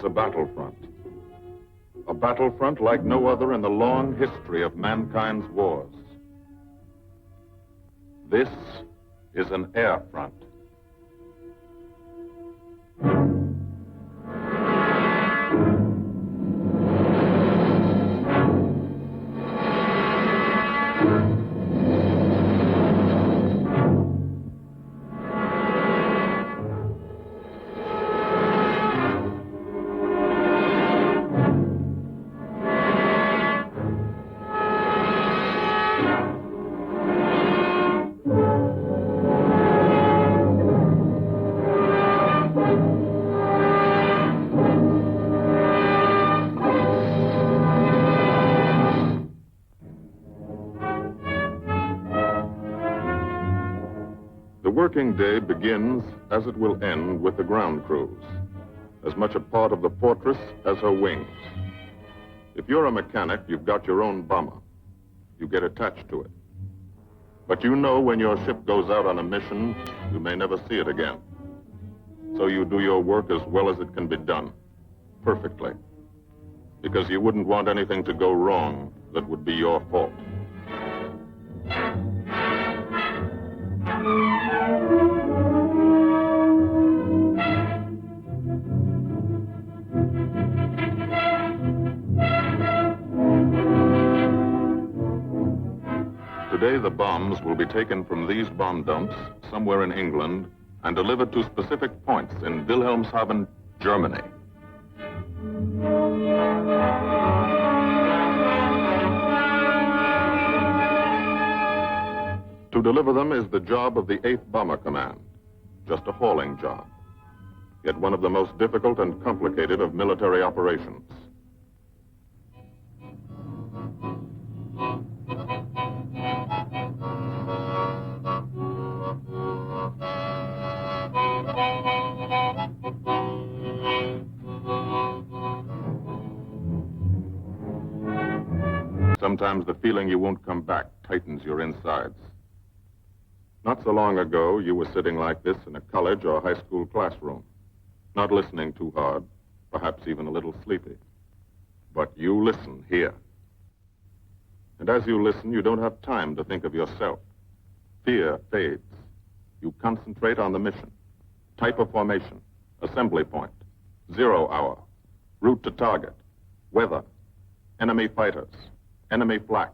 a battlefront. A battlefront like no other in the long history of mankind's wars. This is an air front. The working day begins, as it will end, with the ground crews, as much a part of the fortress as her wings. If you're a mechanic, you've got your own bomber. You get attached to it. But you know when your ship goes out on a mission, you may never see it again. So you do your work as well as it can be done, perfectly, because you wouldn't want anything to go wrong that would be your fault. Today, the bombs will be taken from these bomb dumps somewhere in England and delivered to specific points in Wilhelmshaven, Germany. To deliver them is the job of the 8th Bomber Command, just a hauling job, yet one of the most difficult and complicated of military operations. Sometimes the feeling you won't come back tightens your insides. Not so long ago, you were sitting like this in a college or high school classroom, not listening too hard, perhaps even a little sleepy. But you listen here. And as you listen, you don't have time to think of yourself. Fear fades. You concentrate on the mission, type of formation, assembly point, 0 hour, route to target, weather, enemy fighters, enemy flak,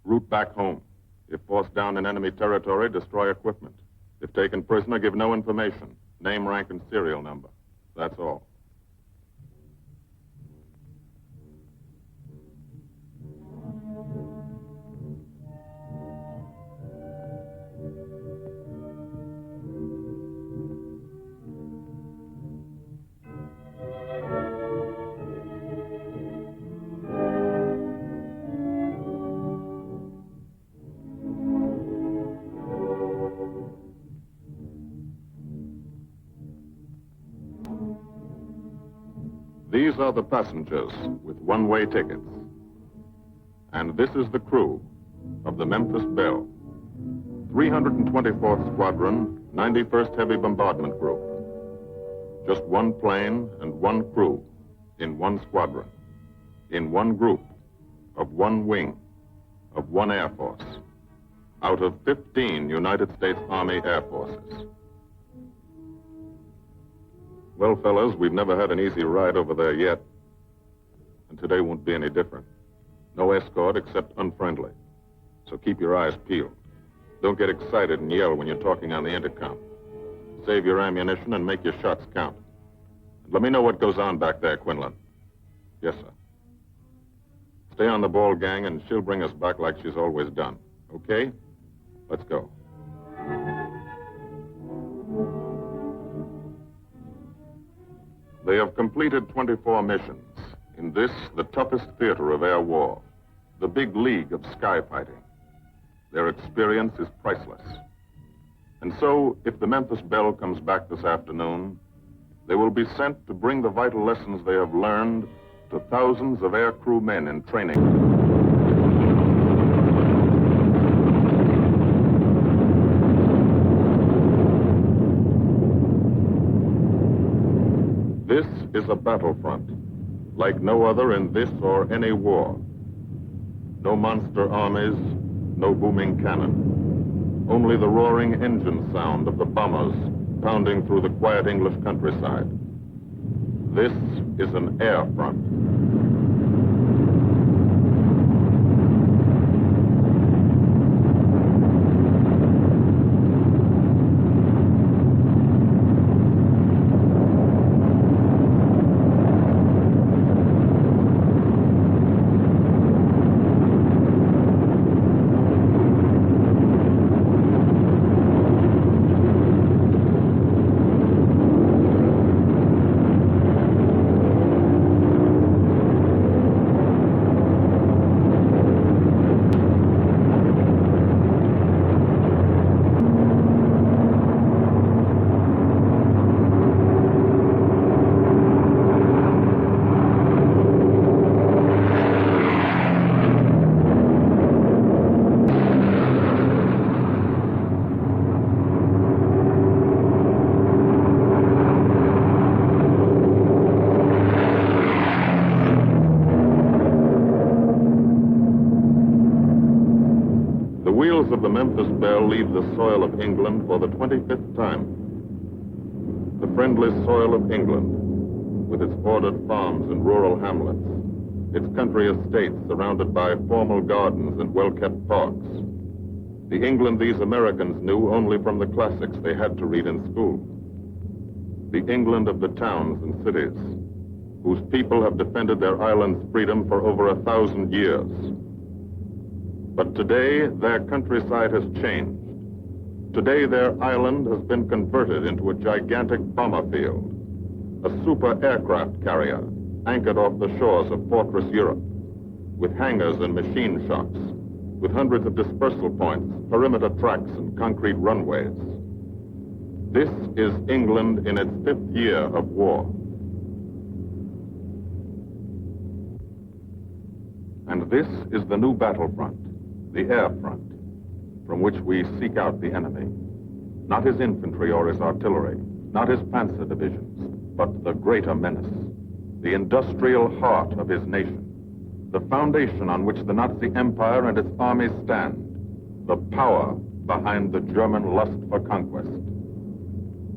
route back home. If forced down in enemy territory, destroy equipment. If taken prisoner, give no information. Name, rank, and serial number. That's all. These are the passengers with one-way tickets. And this is the crew of the Memphis Belle, 324th Squadron, 91st Heavy Bombardment Group. Just one plane and one crew in one squadron, in one group, of one wing, of one Air Force, out of 15 United States Army Air Forces. Well, fellas, we've never had an easy ride over there yet. And today won't be any different. No escort except unfriendly. So keep your eyes peeled. Don't get excited and yell when you're talking on the intercom. Save your ammunition and make your shots count. And let me know what goes on back there, Quinlan. Yes, sir. Stay on the ball, gang, and she'll bring us back like she's always done. Okay? Let's go. They have completed 24 missions in this, the toughest theater of air war, the big league of sky fighting. Their experience is priceless. And so, if the Memphis Belle comes back this afternoon, they will be sent to bring the vital lessons they have learned to thousands of air crew men in training. This is a battlefront, like no other in this or any war. No monster armies, no booming cannon. Only the roaring engine sound of the bombers pounding through the quiet English countryside. This is an air front. Of the Memphis Belle leave the soil of England for the 25th time. The friendly soil of England, with its ordered farms and rural hamlets, its country estates surrounded by formal gardens and well-kept parks. The England these Americans knew only from the classics they had to read in school. The England of the towns and cities, whose people have defended their island's freedom for over 1,000 years. But today, their countryside has changed. Today, their island has been converted into a gigantic bomber field, a super aircraft carrier anchored off the shores of Fortress Europe, with hangars and machine shops, with hundreds of dispersal points, perimeter tracks, and concrete runways. This is England in its 5th year of war. And this is the new battlefront. The air front, from which we seek out the enemy. Not his infantry or his artillery, not his panzer divisions, but the greater menace, the industrial heart of his nation, the foundation on which the Nazi Empire and its armies stand, the power behind the German lust for conquest.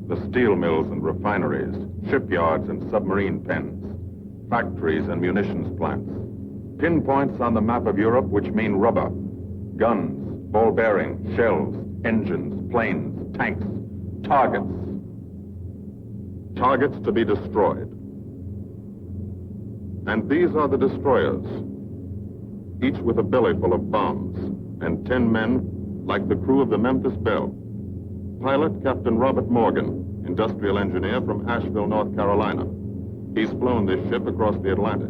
The steel mills and refineries, shipyards and submarine pens, factories and munitions plants, pinpoints on the map of Europe which mean rubber, guns, ball bearings, shells, engines, planes, tanks, targets. Targets to be destroyed. And these are the destroyers, each with a belly full of bombs, and 10 men like the crew of the Memphis Belle. Pilot Captain Robert Morgan, industrial engineer from Asheville, North Carolina. He's flown this ship across the Atlantic.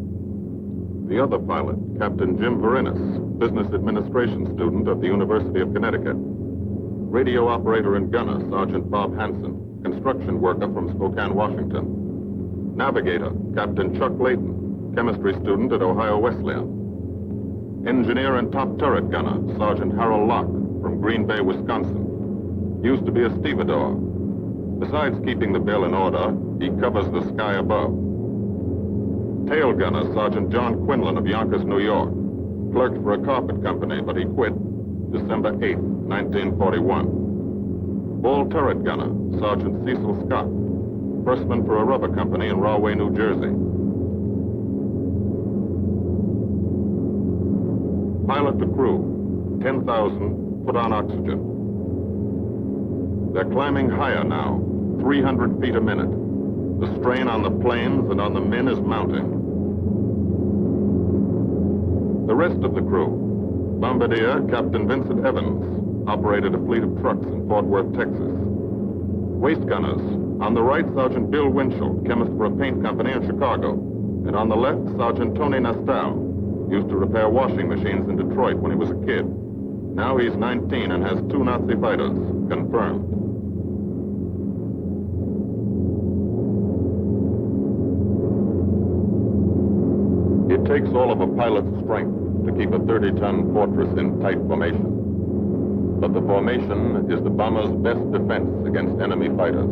The other pilot, Captain Jim Verinis, business administration student at the University of Connecticut. Radio operator and gunner, Sergeant Bob Hansen, construction worker from Spokane, Washington. Navigator, Captain Chuck Layton, chemistry student at Ohio Wesleyan. Engineer and top turret gunner, Sergeant Harold Locke from Green Bay, Wisconsin. Used to be a stevedore. Besides keeping the Belle in order, he covers the sky above. Tail gunner, Sergeant John Quinlan of Yonkers, New York. Clerked for a carpet company, but he quit December 8, 1941. Ball turret gunner, Sergeant Cecil Scott. Firstman for a rubber company in Rahway, New Jersey. Pilot to crew, 10,000, put on oxygen. They're climbing higher now, 300 feet a minute. The strain on the planes and on the men is mounting. The rest of the crew, Bombardier Captain Vincent Evans, operated a fleet of trucks in Fort Worth, Texas. Waist gunners, on the right, Sergeant Bill Winchell, chemist for a paint company in Chicago. And on the left, Sergeant Tony Nastow, used to repair washing machines in Detroit when he was a kid. Now he's 19 and has 2 Nazi fighters, confirmed. It takes all of a pilot's strength to keep a 30-ton fortress in tight formation. But the formation is the bomber's best defense against enemy fighters.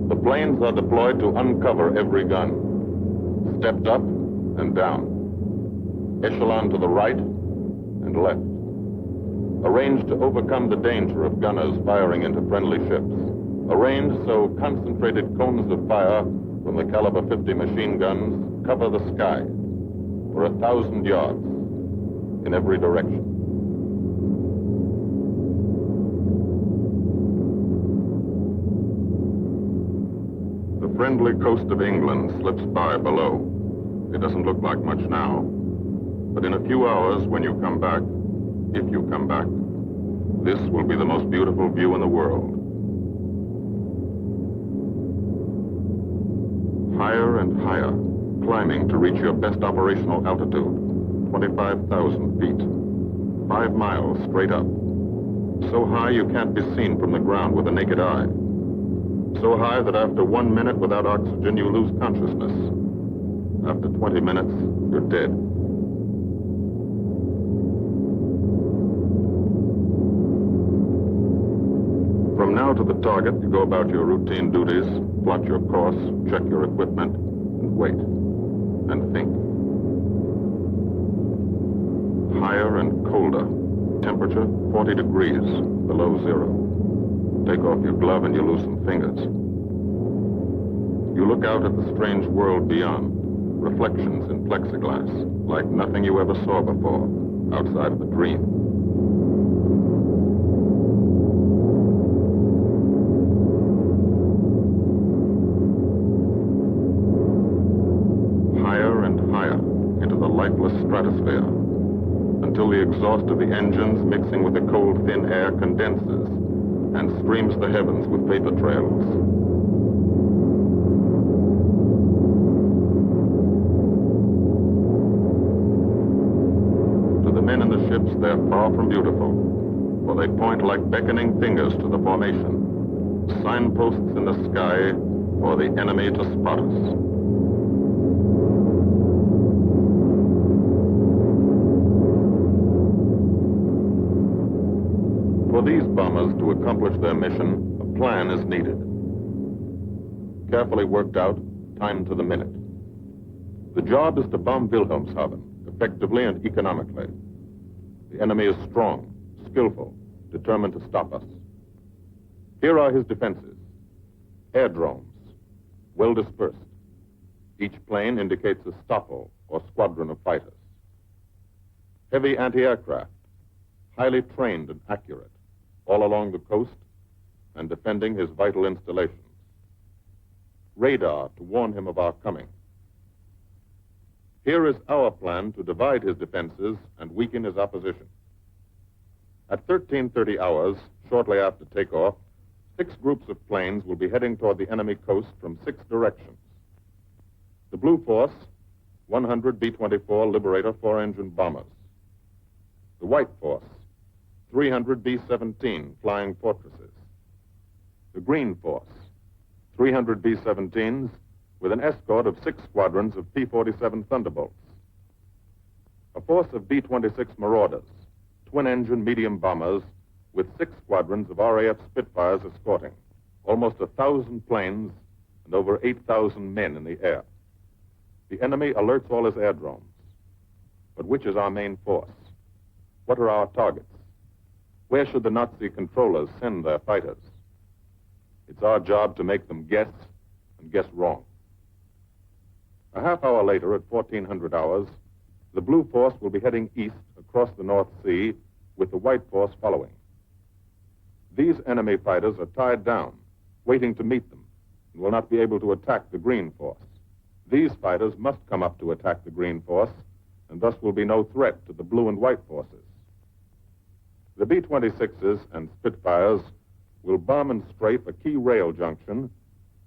The planes are deployed to uncover every gun. Stepped up and down. Echelon to the right and left. Arranged to overcome the danger of gunners firing into friendly ships. Arranged so concentrated cones of fire from the caliber 50 machine guns cover the sky for 1,000 yards in every direction. The friendly coast of England slips by below. It doesn't look like much now, but in a few hours when you come back, if you come back, this will be the most beautiful view in the world. Higher and higher, climbing to reach your best operational altitude, 25,000 feet, 5 miles straight up. So high you can't be seen from the ground with the naked eye. So high that after 1 minute without oxygen, you lose consciousness. After 20 minutes, you're dead. From now to the target, you go about your routine duties, plot your course, check your equipment, and wait, and think. Higher and colder. Temperature, 40 degrees, below zero. Take off your glove and you lose some fingers. You look out at the strange world beyond. Reflections in plexiglass, like nothing you ever saw before, outside of the dream. Higher and higher into the lifeless stratosphere, until the exhaust of the engines mixing with the cold, thin air condenses and streams the heavens with vapor trails. To the men in the ships, they're far from beautiful, for they point like beckoning fingers to the formation, signposts in the sky for the enemy to spot us. For these bombers to accomplish their mission, a plan is needed. Carefully worked out, timed to the minute. The job is to bomb Wilhelmshaven effectively and economically. The enemy is strong, skillful, determined to stop us. Here are his defenses. Airdromes, well dispersed. Each plane indicates a stoppel or squadron of fighters. Heavy anti-aircraft, highly trained and accurate, all along the coast and defending his vital installations. Radar to warn him of our coming. Here is our plan to divide his defenses and weaken his opposition. At 13:30 hours, shortly after takeoff, 6 groups of planes will be heading toward the enemy coast from 6 directions. The Blue Force, 100 B-24 Liberator 4-engine bombers. The White Force, 300 B-17 Flying Fortresses. The Green Force, 300 B-17s with an escort of 6 squadrons of P-47 Thunderbolts. A force of B-26 Marauders, twin-engine medium bombers with 6 squadrons of RAF Spitfires escorting. Almost 1,000 planes and over 8,000 men in the air. The enemy alerts all his airdromes. But which is our main force? What are our targets? Where should the Nazi controllers send their fighters? It's our job to make them guess, and guess wrong. A half hour later, at 1400 hours, the Blue Force will be heading east across the North Sea with the White Force following. These enemy fighters are tied down, waiting to meet them, and will not be able to attack the Green Force. These fighters must come up to attack the Green Force, and thus will be no threat to the Blue and White Forces. The B-26s and Spitfires will bomb and strafe a key rail junction,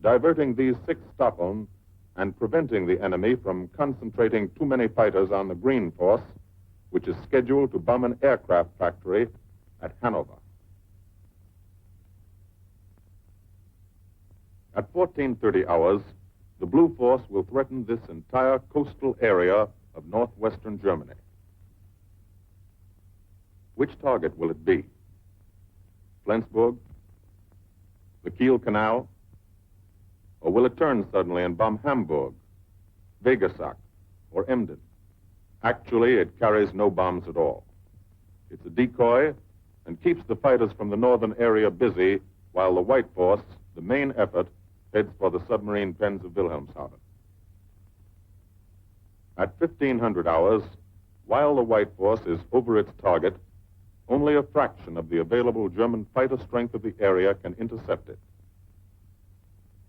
diverting these 6 Stockholm and preventing the enemy from concentrating too many fighters on the Green Force, which is scheduled to bomb an aircraft factory at Hanover. At 14:30 hours, the Blue Force will threaten this entire coastal area of northwestern Germany. Which target will it be? Flensburg? The Kiel Canal? Or will it turn suddenly and bomb Hamburg, Vegasack, or Emden? Actually, it carries no bombs at all. It's a decoy and keeps the fighters from the northern area busy while the White Force, the main effort, heads for the submarine pens of Wilhelmshaven. At 1500 hours, while the White Force is over its target, only a fraction of the available German fighter strength of the area can intercept it.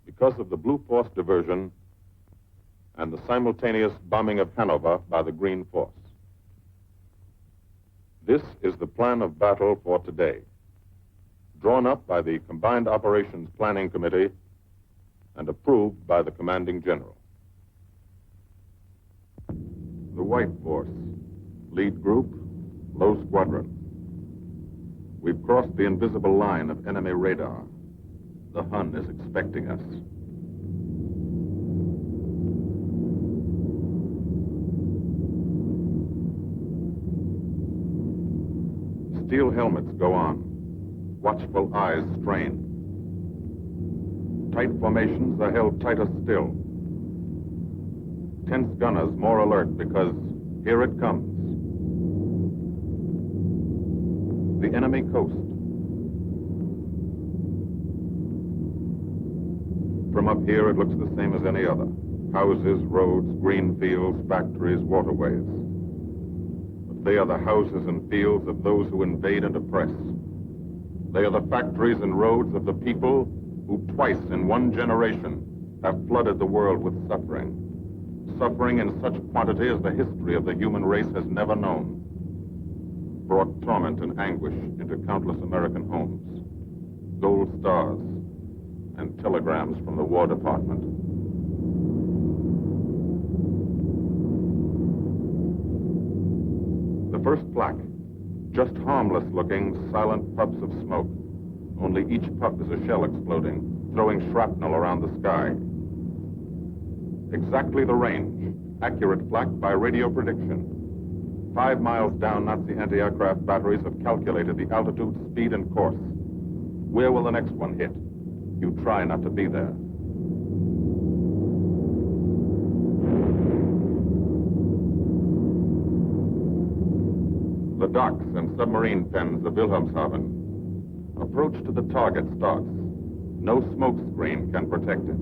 Because of the Blue Force diversion and the simultaneous bombing of Hanover by the Green Force. This is the plan of battle for today, drawn up by the Combined Operations Planning Committee and approved by the Commanding General. The White Force, lead group, low squadron. We've crossed the invisible line of enemy radar. The Hun is expecting us. Steel helmets go on. Watchful eyes strain. Tight formations are held tighter still. Tense gunners more alert because here it comes. The enemy coast. From up here, it looks the same as any other. Houses, roads, green fields, factories, waterways. But they are the houses and fields of those who invade and oppress. They are the factories and roads of the people who twice in one generation have flooded the world with suffering. Suffering in such quantity as the history of the human race has never known. Brought torment and anguish into countless American homes. Gold stars and telegrams from the War Department. The first flak, just harmless looking, silent puffs of smoke. Only each puff is a shell exploding, throwing shrapnel around the sky. Exactly the range, accurate flak by radio prediction. 5 miles down, Nazi anti-aircraft batteries have calculated the altitude, speed, and course. Where will the next one hit? You try not to be there. The docks and submarine pens of Wilhelmshaven. Approach to the target starts. No smoke screen can protect it.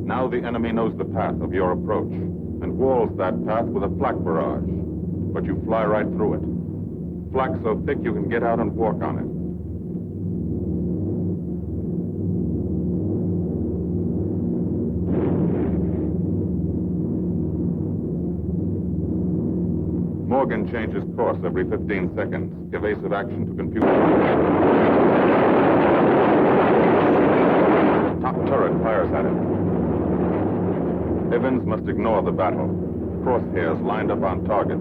Now the enemy knows the path of your approach and walls that path with a flak barrage. But you fly right through it. Flak so thick you can get out and walk on it. Morgan changes course every 15 seconds. Evasive action to computer. Top turret fires at him. Evans must ignore the battle. Crosshairs lined up on target.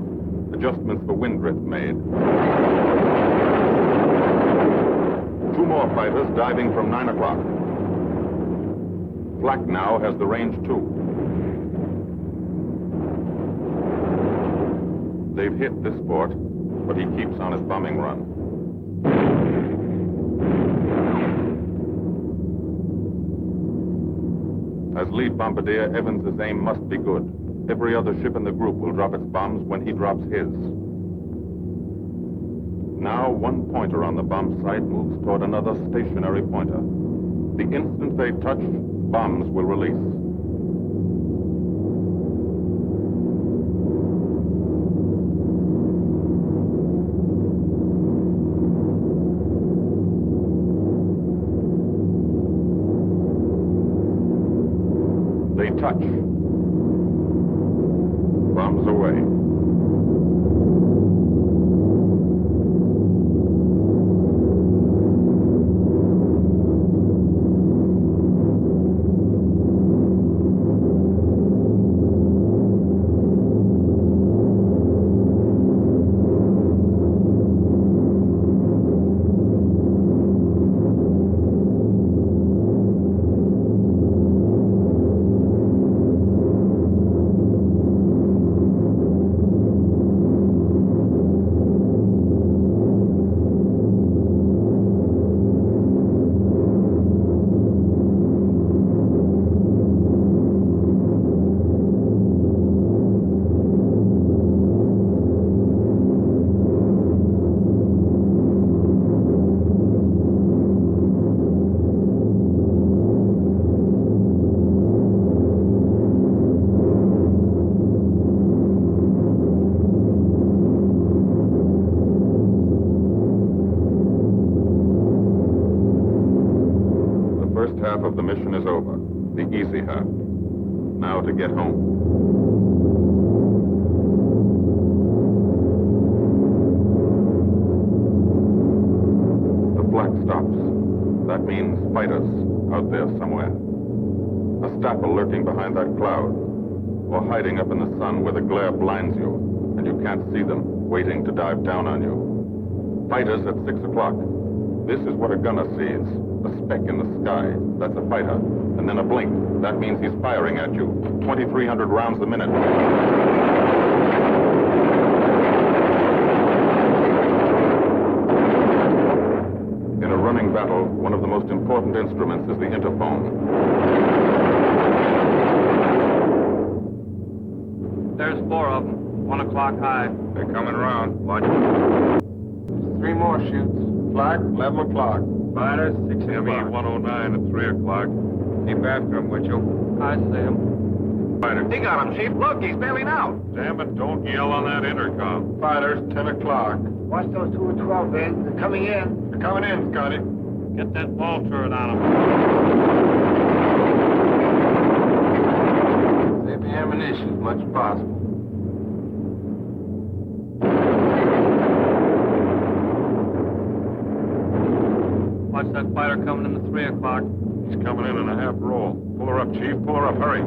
Adjustments for wind drift made. 2 more fighters diving from 9 o'clock. Flak now has the range too. They've hit this fort, but he keeps on his bombing run. As lead bombardier, Evans' aim must be good. Every other ship in the group will drop its bombs when he drops his. Now, one pointer on the bomb site moves toward another stationary pointer. The instant they touch, bombs will release. They touch. Bombs away. half of the mission is over, the easy half. Now to get home. The flak stops. That means fighters out there somewhere. A staffer lurking behind that cloud, or hiding up in the sun where the glare blinds you and you can't see them, waiting to dive down on you. Fighters at 6 o'clock. This is what a gunner sees. A speck in the sky. That's a fighter. And then a blink. That means he's firing at you. 2,300 rounds a minute. In a running battle, one of the most important instruments is the interphone. There's 4 of them. 1 o'clock high. They're coming around. Watch. 3 more shoots. Flak, 11 o'clock. Fighters, 6 o'clock. 109 at 3 o'clock. Keep after him, Mitchell. I see him. Fighter. He got him, Chief. Look, he's bailing out. Damn it, don't yell on that intercom. Fighters, 10 o'clock. Watch those 2 at 12, Ben. They're coming in. They're coming in, Scotty. Get that ball turret on him. Save the ammunition as much as possible. Watch that fighter coming in at 3 o'clock. He's coming in a half roll. Pull her up, Chief. Pull her up. Hurry.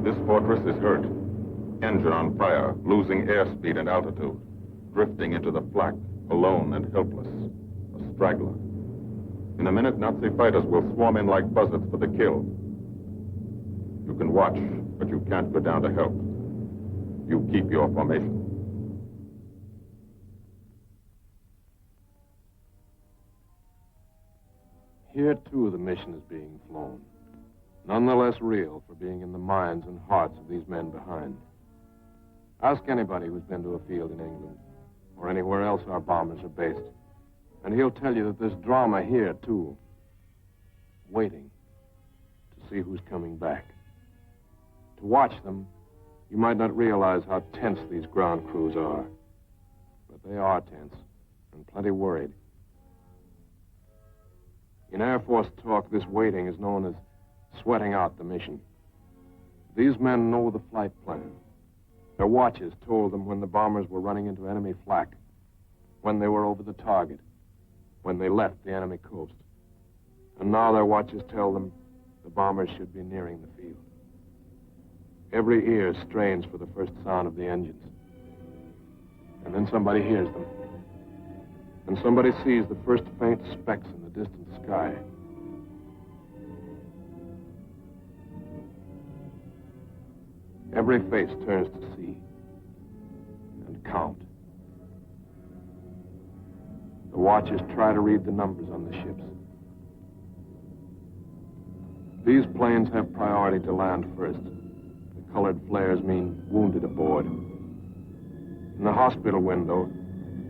This fortress is hurt. Engine on fire, losing airspeed and altitude. Drifting into the flak, alone and helpless. A straggler. In a minute, Nazi fighters will swarm in like buzzards for the kill. You can watch, but you can't go down to help. You keep your formation. Here, too, the mission is being flown. None the less real for being in the minds and hearts of these men behind. Ask anybody who's been to a field in England, or anywhere else our bombers are based, and he'll tell you that there's drama here, too. Waiting to see who's coming back. To watch them, you might not realize how tense these ground crews are. But they are tense, and plenty worried. In Air Force talk, this waiting is known as sweating out the mission. These men know the flight plan. Their watches told them when the bombers were running into enemy flak, when they were over the target, when they left the enemy coast. And now their watches tell them the bombers should be nearing the field. Every ear strains for the first sound of the engines. And then somebody hears them. And somebody sees the first faint specks in the distant sky. Every face turns to see and count. The watchers try to read the numbers on the ships. These planes have priority to land first. The colored flares mean wounded aboard. In the hospital window,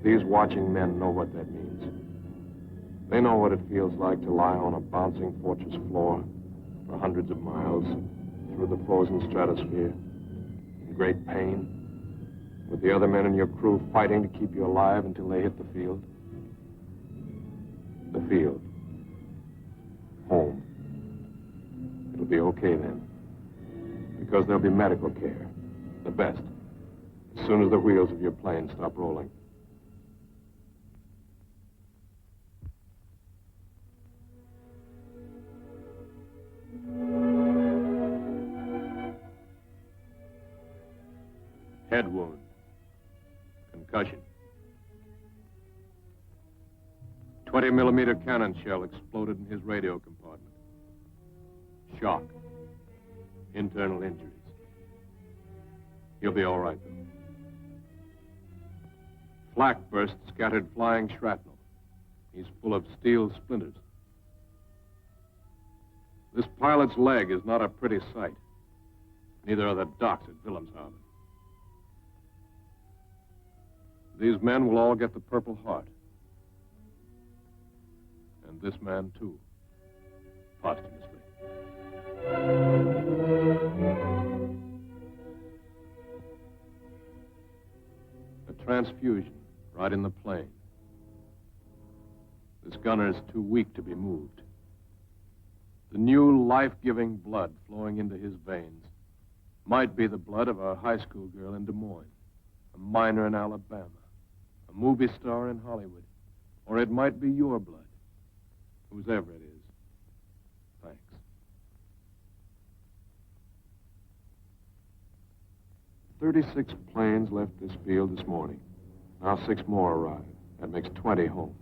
these watching men know what that means. They know what it feels like to lie on a bouncing fortress floor for hundreds of miles through the frozen stratosphere in great pain, with the other men in your crew fighting to keep you alive until they hit the field. The field. Home. It'll be okay then. Because there'll be medical care. The best. As soon as the wheels of your plane stop rolling. Head wound. Concussion. 20-millimeter cannon shell exploded in his radio compartment. Shock. Internal injuries. He'll be all right, though. Flak burst scattered flying shrapnel. He's full of steel splinters. This pilot's leg is not a pretty sight. Neither are the docks at Wilhelmshaven. These men will all get the Purple Heart. And this man, too. Posthumously. transfusion right in the plane. This gunner is too weak to be moved. The new life-giving blood flowing into his veins might be the blood of a high school girl in Des Moines, a miner in Alabama, a movie star in Hollywood, or it might be your blood, whosever it is. Thanks. "36 planes left this field this morning. Now 6 more arrived. That makes 20 home.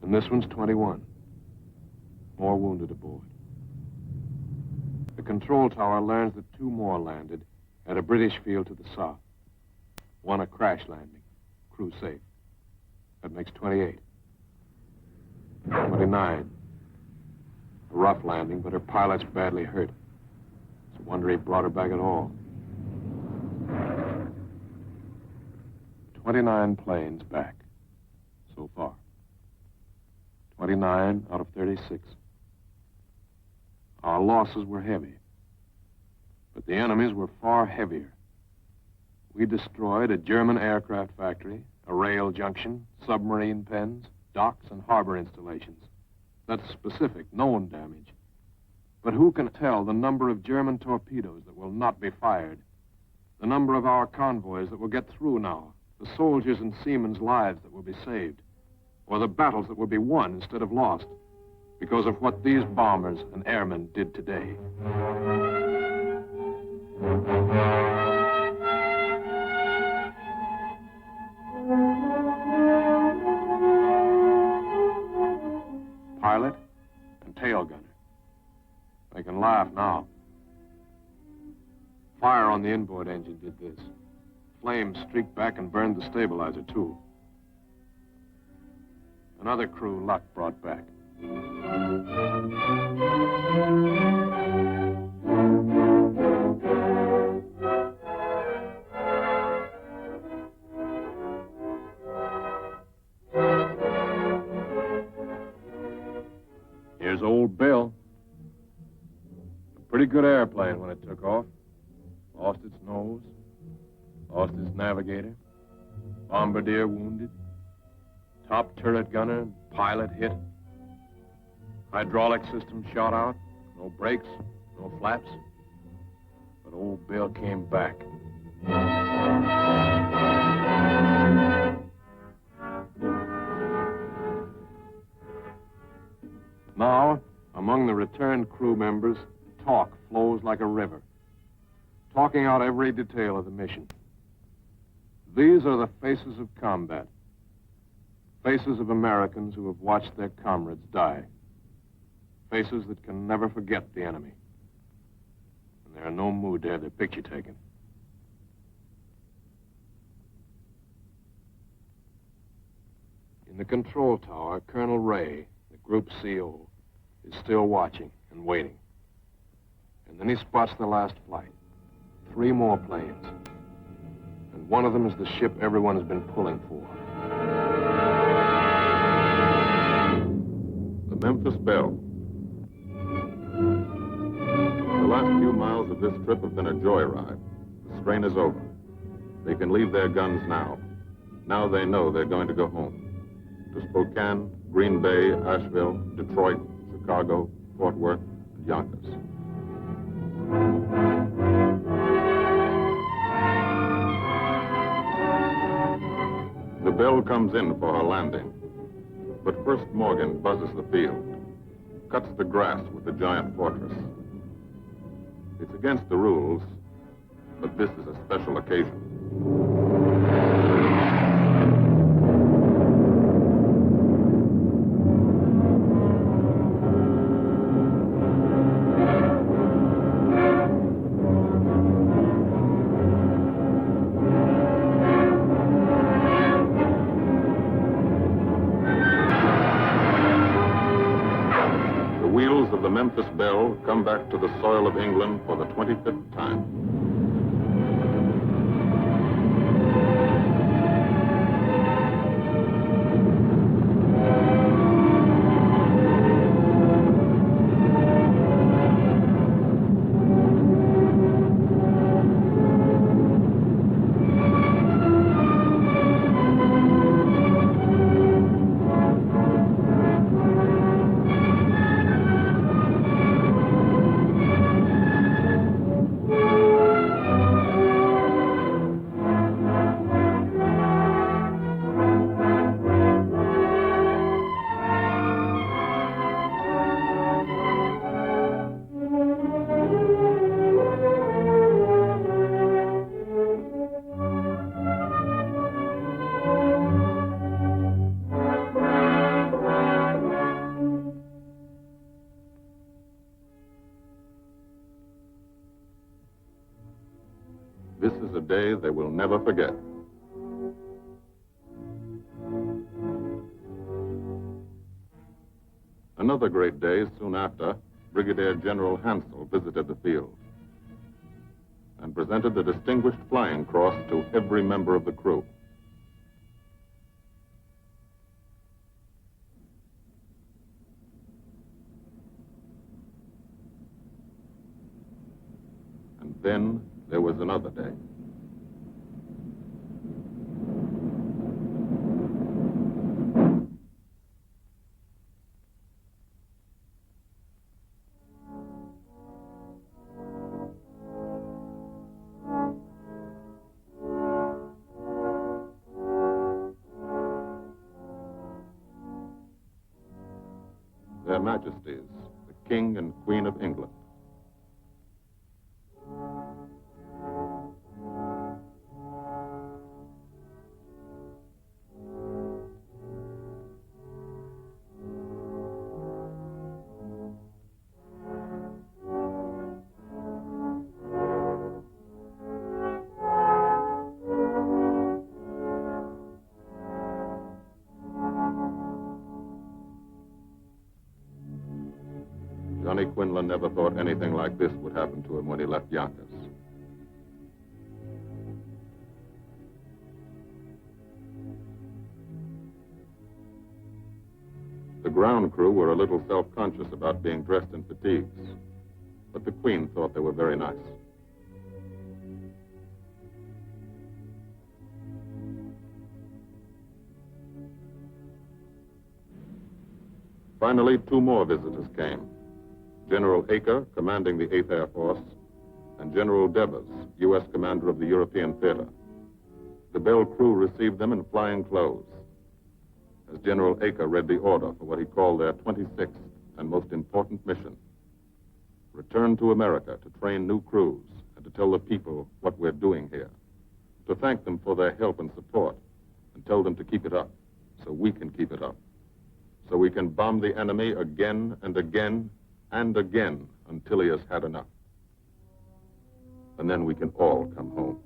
And this one's 21. More wounded aboard. The control tower learns that 2 more landed at a British field to the south. 1 a crash landing. Crew safe. That makes 28. 29. A rough landing, but her pilot's badly hurt. It's a wonder he brought her back at all. 29 planes back so far. 29 out of 36. Our losses were heavy, but the enemy's were far heavier. We destroyed a German aircraft factory, a rail junction, submarine pens, docks, and harbor installations. That's specific, known damage. But who can tell the number of German torpedoes that will not be fired, the number of our convoys that will get through now, the soldiers' and seamen's lives that will be saved, or the battles that will be won instead of lost because of what these bombers and airmen did today. Pilot and tail gunner. They can laugh now. Fire on the inboard engine did this. Flames streaked back and burned the stabilizer, too. Another crew luck brought back. Here's old Bill. A pretty good airplane when it took off. Lost its nose. Lost its navigator. Bombardier wounded. Top turret gunner and pilot hit. Hydraulic system shot out. No brakes, no flaps. But old Bill came back. Now, among the returned crew members, talk flows like a river, talking out every detail of the mission. These are the faces of combat, faces of Americans who have watched their comrades die, faces that can never forget the enemy. And they're in no mood to have their picture taken. In the control tower, Colonel Ray, the group CO, is still watching and waiting. And then he spots the last flight. 3 more planes. And one of them is the ship everyone has been pulling for. The Memphis Belle. The last few miles of this trip have been a joyride. The strain is over. They can leave their guns now. Now they know they're going to go home. To Spokane, Green Bay, Asheville, Detroit, Chicago, Fort Worth, and Yonkers. The Belle comes in for her landing. But first Morgan buzzes the field, cuts the grass with the giant fortress. It's against the rules, but this is a special occasion. The Memphis Belle come back to the soil of England for the 25th time. this is a day they will never forget. Another great day soon after, Brigadier General Hansel visited the field and presented the Distinguished Flying Cross to every member of the crew. And then there was another day. Their Majesties, the King and Queen of England. Johnny Quinlan never thought anything like this would happen to him when he left Yonkers. The ground crew were a little self-conscious about being dressed in fatigues, but the Queen thought they were very nice. Finally, two more visitors came. General Acre, commanding the 8th Air Force, and General Devers, U.S. commander of the European Theater. The Belle crew received them in flying clothes, as General Acre read the order for what he called their 26th and most important mission: return to America to train new crews and to tell the people what we're doing here, to thank them for their help and support, and tell them to keep it up so we can keep it up, so we can bomb the enemy again and again and again until he has had enough. And then we can all come home.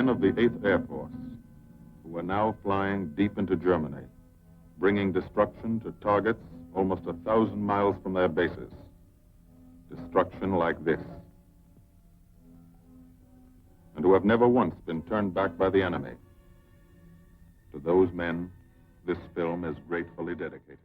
Of the 8th Air Force, who were now flying deep into Germany, bringing destruction to targets almost 1,000 miles from their bases. Destruction like this. And who have never once been turned back by the enemy. To those men, this film is gratefully dedicated.